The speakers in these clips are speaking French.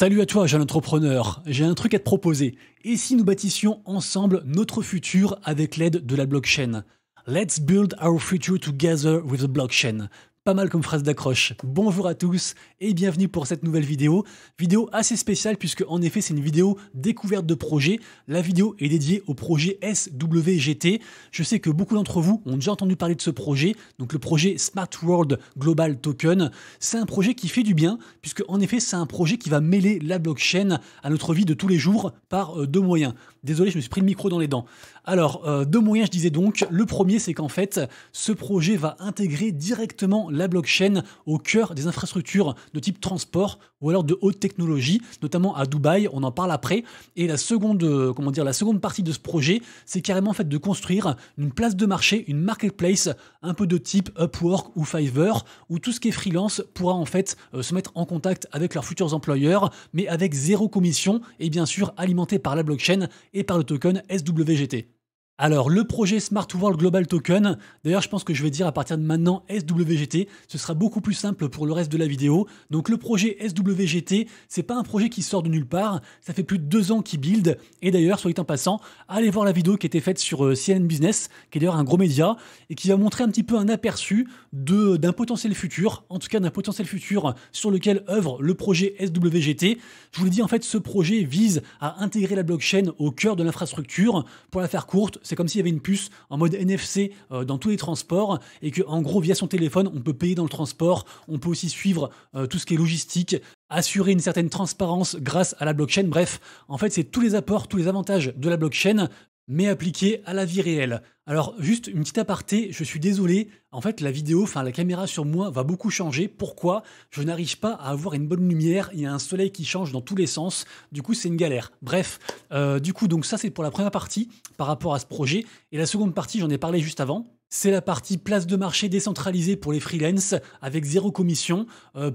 Salut à toi, jeune entrepreneur. J'ai un truc à te proposer. Et si nous bâtissions ensemble notre futur avec l'aide de la blockchain? Let's build our future together with the blockchain. Pas mal comme phrase d'accroche. Bonjour à tous et bienvenue pour cette nouvelle vidéo. Vidéo assez spéciale puisque en effet c'est une vidéo découverte de projet. La vidéo est dédiée au projet SWGT. Je sais que beaucoup d'entre vous ont déjà entendu parler de ce projet. Donc le projet Smart World Global Token. C'est un projet qui fait du bien puisque en effet c'est un projet qui va mêler la blockchain à notre vie de tous les jours par deux moyens. Désolé, je me suis pris le micro dans les dents. Alors, deux moyens, je disais donc. Le premier, c'est qu'en fait, ce projet va intégrer directement la blockchain au cœur des infrastructures de type transport ou alors de haute technologie, notamment à Dubaï, on en parle après. Et la seconde, la seconde partie de ce projet, c'est carrément en fait de construire une place de marché, une marketplace, un peu de type Upwork ou Fiverr, où tout ce qui est freelance pourra en fait se mettre en contact avec leurs futurs employeurs, mais avec zéro commission et bien sûr alimenté par la blockchain et par le token SWGT. Alors, le projet Smart World Global Token, d'ailleurs, je pense que je vais dire à partir de maintenant SWGT, ce sera beaucoup plus simple pour le reste de la vidéo. Donc, le projet SWGT, c'est pas un projet qui sort de nulle part, ça fait plus de 2 ans qu'il build. Et d'ailleurs, soit dit en passant, allez voir la vidéo qui a été faite sur CNN Business, qui est d'ailleurs un gros média, et qui va montrer un petit peu un aperçu d'un potentiel futur, en tout cas d'un potentiel futur sur lequel œuvre le projet SWGT. Je vous l'ai dit, en fait, ce projet vise à intégrer la blockchain au cœur de l'infrastructure. Pour la faire courte, c'est comme s'il y avait une puce en mode NFC dans tous les transports et que en gros via son téléphone on peut payer dans le transport, on peut aussi suivre tout ce qui est logistique, assurer une certaine transparence grâce à la blockchain. Bref, en fait c'est tous les apports, tous les avantages de la blockchain mais appliqués à la vie réelle. Alors juste une petite aparté, je suis désolé, en fait la vidéo, la caméra sur moi va beaucoup changer. Pourquoi? Je n'arrive pas à avoir une bonne lumière, il y a un soleil qui change dans tous les sens, du coup c'est une galère. Bref, du coup donc ça c'est pour la première partie par rapport à ce projet, et la seconde partie j'en ai parlé juste avant. C'est la partie place de marché décentralisée pour les freelances avec zéro commission.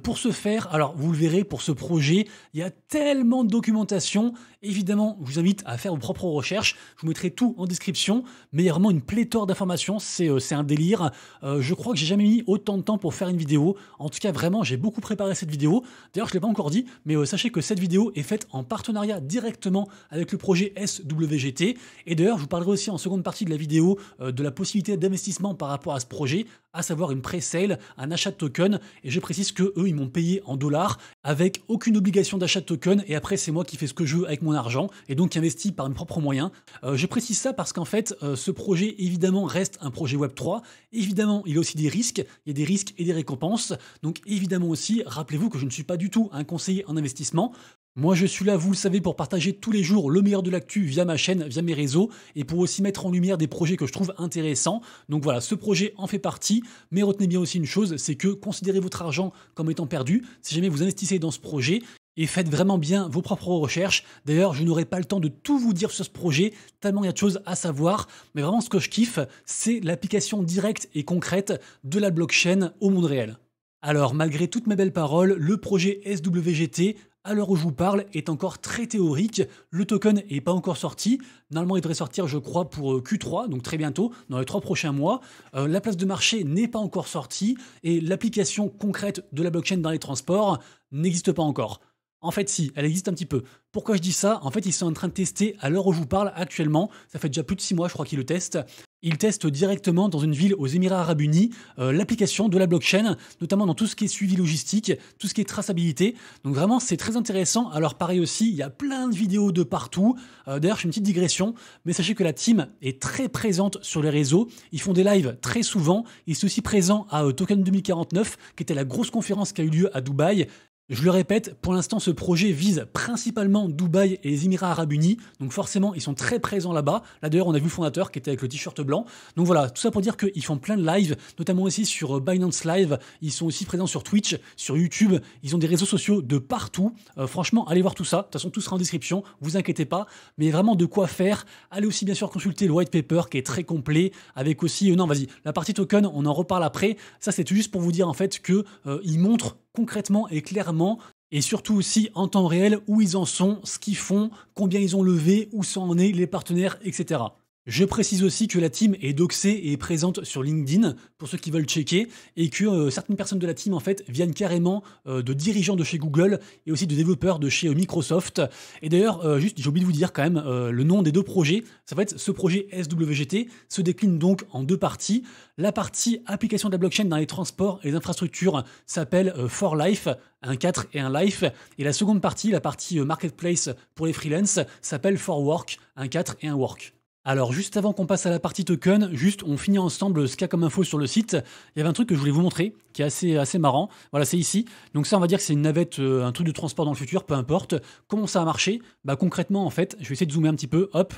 Pour ce faire, alors vous le verrez pour ce projet, il y a tellement de documentation. Évidemment, je vous invite à faire vos propres recherches. Je vous mettrai tout en description, mais il y a vraiment une pléthore d'informations. C'est un délire. Je crois que j'ai jamais mis autant de temps pour faire une vidéo. En tout cas, vraiment, j'ai beaucoup préparé cette vidéo. D'ailleurs, je ne l'ai pas encore dit, mais sachez que cette vidéo est faite en partenariat directement avec le projet SWGT. Et d'ailleurs, je vous parlerai aussi en seconde partie de la vidéo de la possibilité d'investissement par rapport à ce projet, à savoir une pré-sale, un achat de token, et je précise que eux ils m'ont payé en dollars avec aucune obligation d'achat de token, et après c'est moi qui fais ce que je veux avec mon argent et donc qui investis par mes propres moyens. Je précise ça parce qu'en fait ce projet évidemment reste un projet Web3, évidemment il y a aussi des risques, il y a des risques et des récompenses, donc évidemment aussi rappelez-vous que je ne suis pas du tout un conseiller en investissement. Moi, je suis là, vous le savez, pour partager tous les jours le meilleur de l'actu via ma chaîne, via mes réseaux, et pour aussi mettre en lumière des projets que je trouve intéressants. Donc voilà, ce projet en fait partie, mais retenez bien aussi une chose, c'est que considérez votre argent comme étant perdu, si jamais vous investissez dans ce projet, et faites vraiment bien vos propres recherches. D'ailleurs, je n'aurai pas le temps de tout vous dire sur ce projet, tellement il y a de choses à savoir, mais vraiment ce que je kiffe, c'est l'application directe et concrète de la blockchain au monde réel. Alors, malgré toutes mes belles paroles, le projet SWGT, à l'heure où je vous parle, est encore très théorique. Le token n'est pas encore sorti. Normalement, il devrait sortir, je crois, pour Q3, donc très bientôt, dans les 3 prochains mois. La place de marché n'est pas encore sortie et l'application concrète de la blockchain dans les transports n'existe pas encore. En fait, si, elle existe un petit peu. Pourquoi je dis ça? En fait, ils sont en train de tester, à l'heure où je vous parle actuellement, ça fait déjà plus de 6 mois, je crois qu'ils le testent. Ils testent directement dans une ville aux Émirats Arabes Unis l'application de la blockchain, notamment dans tout ce qui est suivi logistique, tout ce qui est traçabilité. Donc vraiment, c'est très intéressant. Alors pareil aussi, il y a plein de vidéos de partout. D'ailleurs, je fais une petite digression, mais sachez que la team est très présente sur les réseaux. Ils font des lives très souvent. Ils sont aussi présents à Token 2049, qui était la grosse conférence qui a eu lieu à Dubaï. Je le répète, pour l'instant, ce projet vise principalement Dubaï et les Émirats Arabes Unis. Donc forcément, ils sont très présents là-bas. Là, d'ailleurs, on a vu le fondateur qui était avec le t-shirt blanc. Donc voilà, tout ça pour dire qu'ils font plein de lives, notamment aussi sur Binance Live. Ils sont aussi présents sur Twitch, sur YouTube. Ils ont des réseaux sociaux de partout. Franchement, allez voir tout ça. De toute façon, tout sera en description. Vous inquiétez pas. Mais vraiment de quoi faire. Allez aussi, bien sûr, consulter le white paper qui est très complet. Avec aussi... non, vas-y, la partie token, on en reparle après. Ça, c'est juste pour vous dire en fait que ils montrent concrètement et clairement, et surtout aussi en temps réel, où ils en sont, ce qu'ils font, combien ils ont levé, où ça en est, les partenaires, etc. Je précise aussi que la team est doxée et présente sur LinkedIn pour ceux qui veulent checker et que certaines personnes de la team en fait viennent carrément de dirigeants de chez Google et aussi de développeurs de chez Microsoft. Et d'ailleurs, juste j'ai oublié de vous dire quand même le nom des deux projets. Ça va être ce projet SWGT se décline donc en deux parties. La partie application de la blockchain dans les transports et les infrastructures s'appelle For Life, un 4 et un Life. Et la seconde partie, la partie marketplace pour les freelances, s'appelle For Work, un 4 et un Work. Alors juste avant qu'on passe à la partie token, juste on finit ensemble ce qu'il y a comme info sur le site. Il y avait un truc que je voulais vous montrer qui est assez marrant. Voilà, c'est ici. Donc ça, on va dire que c'est une navette, un truc de transport dans le futur, peu importe. Comment ça a marché? Bah concrètement, en fait, je vais essayer de zoomer un petit peu. Hop.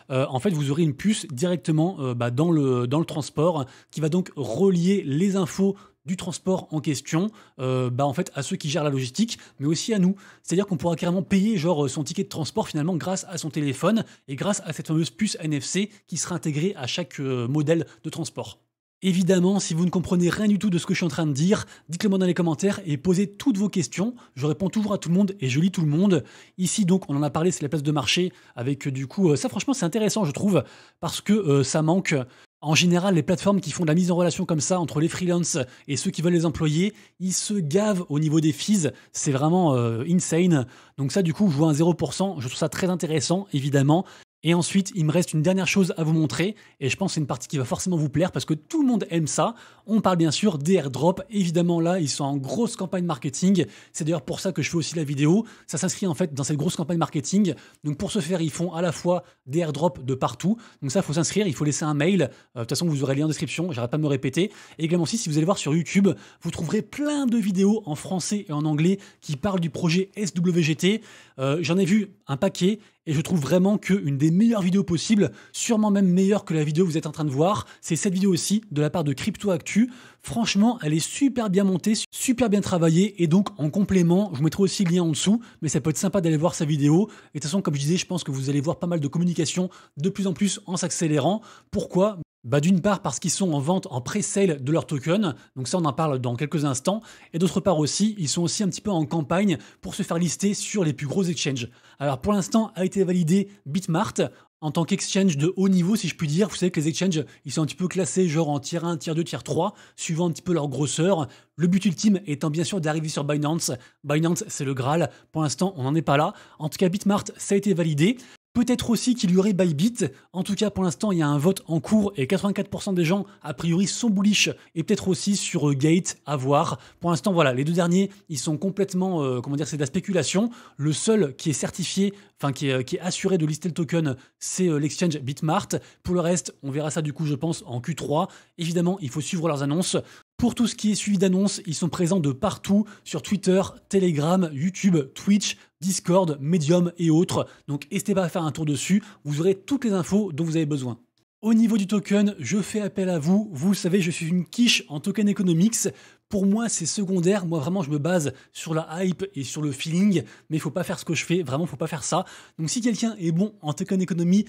En fait, vous aurez une puce directement dans le transport qui va donc relier les infos du transport en question en fait à ceux qui gèrent la logistique mais aussi à nous, c'est-à-dire qu'on pourra carrément payer genre son ticket de transport finalement grâce à son téléphone et grâce à cette fameuse puce NFC qui sera intégrée à chaque modèle de transport. Évidemment, si vous ne comprenez rien du tout de ce que je suis en train de dire, dites-le moi dans les commentaires et posez toutes vos questions. Je réponds toujours à tout le monde et je lis tout le monde. Ici donc, on en a parlé, c'est la place de marché avec du coup, ça franchement c'est intéressant je trouve parce que ça manque. En général, les plateformes qui font de la mise en relation comme ça entre les freelances et ceux qui veulent les employer, ils se gavent au niveau des fees. C'est vraiment insane. Donc ça, du coup, je vois un 0%. Je trouve ça très intéressant, évidemment. Et ensuite, il me reste une dernière chose à vous montrer, et je pense que c'est une partie qui va forcément vous plaire parce que tout le monde aime ça. On parle bien sûr des airdrops. Évidemment, là, ils sont en grosse campagne marketing. C'est d'ailleurs pour ça que je fais aussi la vidéo. Ça s'inscrit en fait dans cette grosse campagne marketing. Donc pour ce faire, ils font à la fois des airdrops de partout. Donc ça, il faut s'inscrire, il faut laisser un mail. De toute façon, vous aurez le lien en description. J'arrête pas de me répéter. Et également aussi, si vous allez voir sur YouTube, vous trouverez plein de vidéos en français et en anglais qui parlent du projet SWGT. J'en ai vu un paquet. Et je trouve vraiment qu'une des meilleures vidéos possibles, sûrement même meilleure que la vidéo que vous êtes en train de voir, c'est cette vidéo aussi, de la part de Crypto Actu. Franchement, elle est super bien montée, super bien travaillée, et donc en complément, je vous mettrai aussi le lien en dessous, mais ça peut être sympa d'aller voir sa vidéo. Et de toute façon, comme je disais, je pense que vous allez voir pas mal de communication de plus en plus en s'accélérant. Pourquoi ? D'une part parce qu'ils sont en vente en pré-sale de leur token, donc ça on en parle dans quelques instants, et d'autre part aussi, ils sont aussi un petit peu en campagne pour se faire lister sur les plus gros exchanges. Alors pour l'instant a été validé Bitmart en tant qu'exchange de haut niveau si je puis dire. Vous savez que les exchanges, ils sont un petit peu classés genre en tier 1, tier 2, tier 3, suivant un petit peu leur grosseur. Le but ultime étant bien sûr d'arriver sur Binance. Binance c'est le Graal, pour l'instant on n'en est pas là. En tout cas Bitmart ça a été validé. Peut-être aussi qu'il y aurait Bybit. En tout cas, pour l'instant, il y a un vote en cours et 84% des gens, a priori, sont bullish. Et peut-être aussi sur Gate, à voir. Pour l'instant, voilà, les deux derniers, ils sont complètement, comment dire, c'est de la spéculation. Le seul qui est certifié, enfin qui est assuré de lister le token, c'est l'exchange Bitmart. Pour le reste, on verra ça du coup, je pense, en Q3. Évidemment, il faut suivre leurs annonces. Pour tout ce qui est suivi d'annonces, ils sont présents de partout, sur Twitter, Telegram, YouTube, Twitch, Discord, Medium et autres. Donc n'hésitez pas à faire un tour dessus, vous aurez toutes les infos dont vous avez besoin. Au niveau du token, je fais appel à vous. Vous le savez, je suis une quiche en token economics. Pour moi, c'est secondaire. Moi, vraiment, je me base sur la hype et sur le feeling. Mais il faut pas faire ce que je fais. Vraiment, il faut pas faire ça. Donc, si quelqu'un est bon en token économie,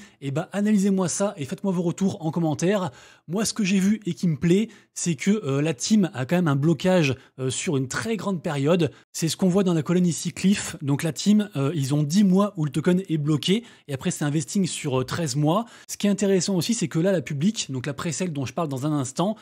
analysez-moi ça et faites-moi vos retours en commentaire. Moi, ce que j'ai vu et qui me plaît, c'est que la team a quand même un blocage sur une très grande période. C'est ce qu'on voit dans la colonne ici, Cliff. Donc, la team, ils ont 10 mois où le token est bloqué. Et après, c'est un vesting sur 13 mois. Ce qui est intéressant aussi, c'est que là, la publique, donc la pré-sale dont je parle dans un instant,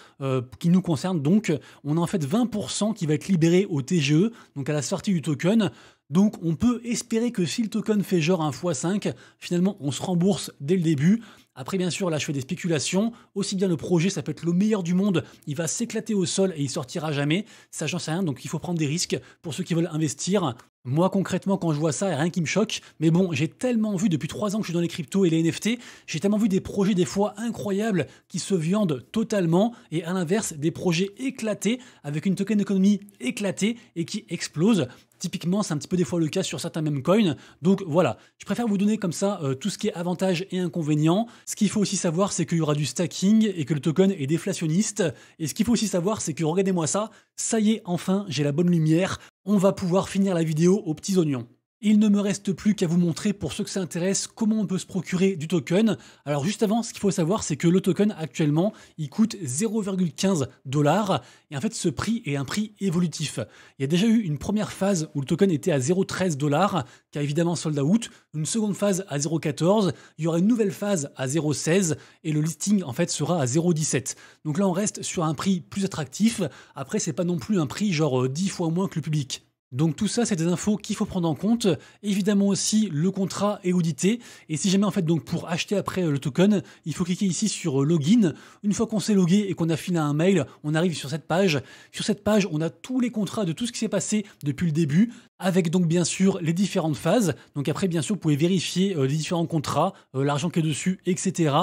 qui nous concerne, donc, on a en fait 20% qui va être libéré au TGE, donc à la sortie du token. Donc on peut espérer que si le token fait genre un x5, finalement on se rembourse dès le début. Après bien sûr là je fais des spéculations, aussi bien le projet ça peut être le meilleur du monde, il va s'éclater au sol et il sortira jamais, ça j'en sais rien, donc il faut prendre des risques pour ceux qui veulent investir. Moi concrètement quand je vois ça, il n'y a rien qui me choque, mais bon j'ai tellement vu depuis 3 ans que je suis dans les cryptos et les NFT, j'ai tellement vu des projets des fois incroyables qui se viandent totalement et à l'inverse des projets éclatés avec une token économie éclatée et qui explosent. Typiquement, c'est un petit peu des fois le cas sur certains mêmes coins. Donc voilà, je préfère vous donner comme ça tout ce qui est avantages et inconvénients. Ce qu'il faut aussi savoir, c'est qu'il y aura du stacking et que le token est déflationniste. Et ce qu'il faut aussi savoir, c'est que regardez-moi ça, ça y est, enfin, j'ai la bonne lumière. On va pouvoir finir la vidéo aux petits oignons. Il ne me reste plus qu'à vous montrer, pour ceux que ça intéresse, comment on peut se procurer du token. Alors juste avant, ce qu'il faut savoir, c'est que le token actuellement, il coûte 0,15 $. Et en fait, ce prix est un prix évolutif. Il y a déjà eu une première phase où le token était à 0,13 $, qui a évidemment sold out. Une seconde phase à 0,14. Il y aura une nouvelle phase à 0,16. Et le listing, en fait, sera à 0,17. Donc là, on reste sur un prix plus attractif. Après, c'est pas non plus un prix genre 10 fois moins que le public. Donc tout ça, c'est des infos qu'il faut prendre en compte. Évidemment aussi, le contrat est audité. Et si jamais, en fait, donc pour acheter après le token, il faut cliquer ici sur Login. Une fois qu'on s'est logué et qu'on a filé un mail, on arrive sur cette page. Sur cette page, on a tous les contrats de tout ce qui s'est passé depuis le début, avec donc bien sûr les différentes phases. Donc après, bien sûr, vous pouvez vérifier les différents contrats, l'argent qui est dessus, etc.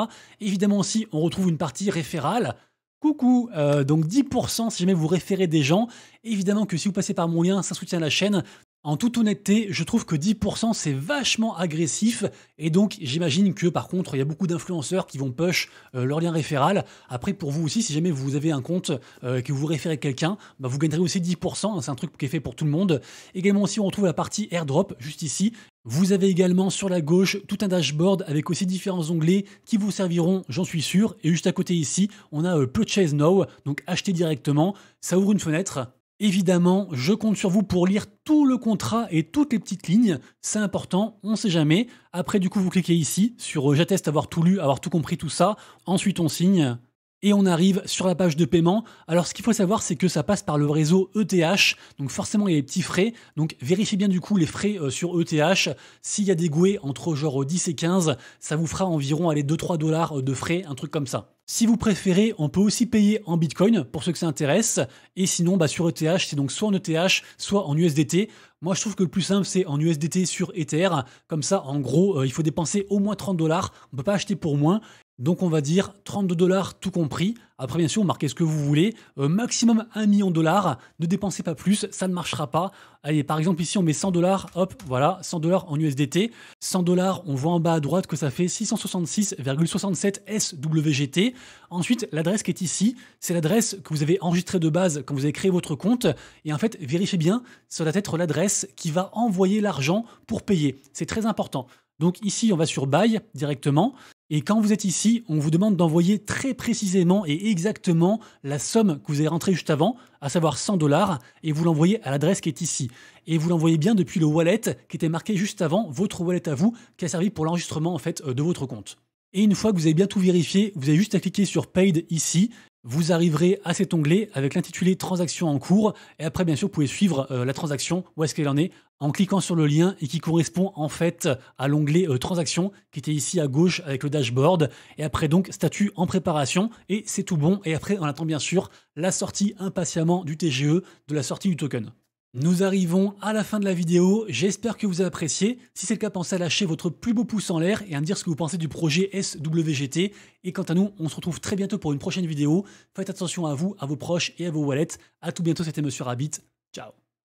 Évidemment aussi, on retrouve une partie référale. Coucou, donc 10% si jamais vous référez des gens. Évidemment que si vous passez par mon lien, ça soutient la chaîne. En toute honnêteté, je trouve que 10% c'est vachement agressif et donc j'imagine que par contre il y a beaucoup d'influenceurs qui vont push leur lien référal. Après pour vous aussi, si jamais vous avez un compte que vous référez quelqu'un, bah, vous gagnerez aussi 10%, c'est un truc qui est fait pour tout le monde. Également aussi on retrouve la partie airdrop juste ici. Vous avez également sur la gauche tout un dashboard avec aussi différents onglets qui vous serviront, j'en suis sûr. Et juste à côté ici, on a Purchase Now, donc acheter directement. Ça ouvre une fenêtre. Évidemment, je compte sur vous pour lire tout le contrat et toutes les petites lignes. C'est important, on ne sait jamais. Après, du coup, vous cliquez ici sur j'atteste avoir tout lu, avoir tout compris, tout ça. Ensuite, on signe. Et on arrive sur la page de paiement. Alors ce qu'il faut savoir, c'est que ça passe par le réseau ETH, donc forcément il y a des petits frais, donc vérifiez bien du coup les frais sur ETH. S'il y a des gouets entre genre 10 et 15, ça vous fera environ 2-3 $ de frais, un truc comme ça. Si vous préférez, on peut aussi payer en Bitcoin pour ceux que ça intéresse. Et sinon, bah, sur ETH, c'est donc soit en ETH, soit en USDT. Moi, je trouve que le plus simple, c'est en USDT sur Ether. Comme ça, en gros, il faut dépenser au moins 30 $. On ne peut pas acheter pour moins. Donc, on va dire 32 $ tout compris. Après, bien sûr, marquez ce que vous voulez. Maximum 1 million de $. Ne dépensez pas plus, ça ne marchera pas. Allez, par exemple, ici, on met 100 $. Hop, voilà, 100 $ en USDT. 100 $, on voit en bas à droite que ça fait 666,67 SWGT. Ensuite, l'adresse qui est ici, c'est l'adresse que vous avez enregistrée de base quand vous avez créé votre compte. Et en fait, vérifiez bien, ça doit être l'adresse qui va envoyer l'argent pour payer. C'est très important. Donc ici, on va sur Buy directement. Et quand vous êtes ici, on vous demande d'envoyer très précisément et exactement la somme que vous avez rentrée juste avant, à savoir 100 $, et vous l'envoyez à l'adresse qui est ici. Et vous l'envoyez bien depuis le wallet qui était marqué juste avant, votre wallet à vous, qui a servi pour l'enregistrement en fait de votre compte. Et une fois que vous avez bien tout vérifié, vous avez juste à cliquer sur Paid ici. Vous arriverez à cet onglet avec l'intitulé Transaction en cours. Et après, bien sûr, vous pouvez suivre la transaction, où est-ce qu'elle en est, en cliquant sur le lien et qui correspond en fait à l'onglet Transaction qui était ici à gauche avec le dashboard. Et après, donc, statut en préparation. Et c'est tout bon. Et après, on attend bien sûr la sortie impatiemment du TGE, de la sortie du token. Nous arrivons à la fin de la vidéo, j'espère que vous avez apprécié. Si c'est le cas, pensez à lâcher votre plus beau pouce en l'air et à me dire ce que vous pensez du projet SWGT. Et quant à nous, on se retrouve très bientôt pour une prochaine vidéo. Faites attention à vous, à vos proches et à vos wallets. A tout bientôt, c'était Monsieur Rabbit. Ciao.